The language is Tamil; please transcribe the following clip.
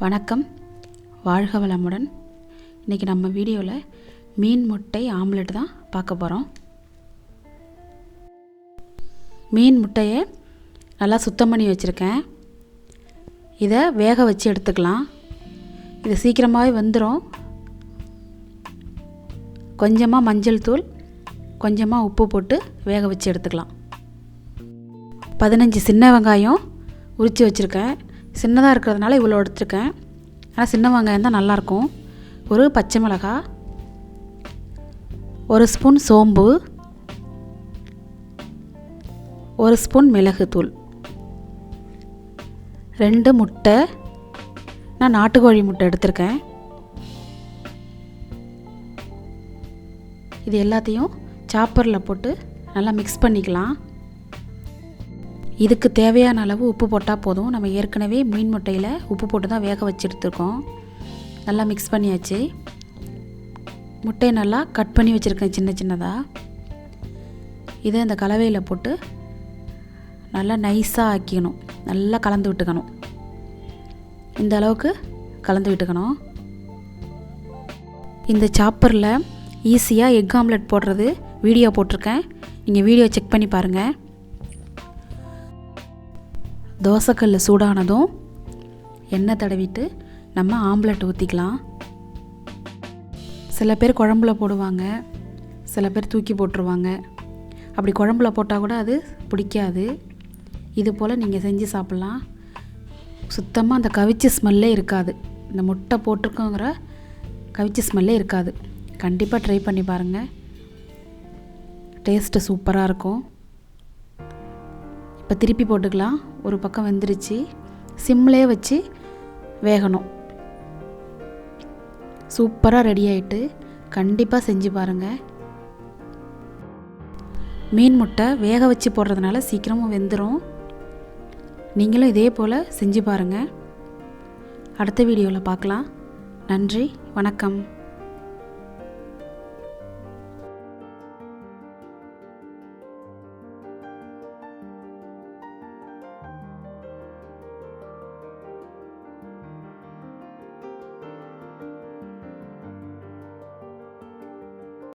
வணக்கம், வாழ்க வளமுடன். இன்றைக்கி நம்ம வீடியோவில் மீன் முட்டை ஆம்லெட் தான் பார்க்க போகிறோம். மீன் முட்டையை நல்லா சுத்தம் பண்ணி வச்சுருக்கேன். இதை வேக வச்சு எடுத்துக்கலாம். இது சீக்கிரமாகவே வெந்துடும். கொஞ்சமாக மஞ்சள் தூள், கொஞ்சமாக உப்பு போட்டு வேக வச்சு எடுத்துக்கலாம். 15 சின்ன வெங்காயம் உரித்து வச்சுருக்கேன். சின்னதாக இருக்கிறதுனால இவ்வளோ எடுத்துருக்கேன். ஆனால் சின்ன வெங்காயம் தான் நல்லாயிருக்கும். ஒரு பச்சை மிளகாய், ஒரு ஸ்பூன் சோம்பு, ஒரு ஸ்பூன் மிளகுத்தூள், 2 முட்டை. நான் நாட்டுக்கோழி முட்டை எடுத்திருக்கேன். இது எல்லாத்தையும் சாப்பரில் போட்டு நல்லா மிக்ஸ் பண்ணிக்கலாம். இதுக்கு தேவையான அளவு உப்பு போட்டால் போதும். நம்ம ஏற்கனவே மீன் முட்டையில் உப்பு போட்டு தான் வேக வச்சு எடுத்துருக்கோம். நல்லா மிக்ஸ் பண்ணியாச்சு. முட்டையை நல்லா கட் பண்ணி வச்சுருக்கேன் சின்ன சின்னதாக. இதை இந்த கலவையில் போட்டு நல்லா நைஸாக ஆக்கிக்கணும். நல்லா கலந்து விட்டுக்கணும். இந்த அளவுக்கு கலந்து விட்டுக்கணும். இந்த சாப்பரில் ஈஸியாக எக் ஆம்லெட் போடுறது வீடியோ போட்டிருக்கேன். நீங்கள் வீடியோ செக் பண்ணி பாருங்கள். தோசைக்கல் சூடானதும் எண்ணெய் தடவிட்டு நம்ம ஆம்லெட் ஊற்றிக்கலாம். சில பேர் குழம்புல போடுவாங்க, சில பேர் தூக்கி போட்டுருவாங்க. அப்படி குழம்புல போட்டால் கூட அது பிடிக்காது. இது போல் நீங்கள் செஞ்சு சாப்பிட்லாம். சுத்தமாக அந்த கவிச்சி ஸ்மெல்லே இருக்காது. இந்த முட்டை போட்டிருக்கோங்கிற கவிச்சி ஸ்மெல்லே இருக்காது. கண்டிப்பாக ட்ரை பண்ணி பாருங்கள். டேஸ்ட்டு சூப்பராக இருக்கும். இப்போ திருப்பி போட்டுக்கலாம். ஒரு பக்கம் வெந்துருச்சு. சிம்லே வச்சு வேகணும். சூப்பராக ரெடி ஆகிட்டு கண்டிப்பாக செஞ்சு பாருங்கள். மீன் முட்டை வேக வச்சு போடுறதுனால சீக்கிரமாக வெந்துடும். நீங்களும் இதே போல் செஞ்சு பாருங்கள். அடுத்த வீடியோவில் பார்க்கலாம். நன்றி, வணக்கம்.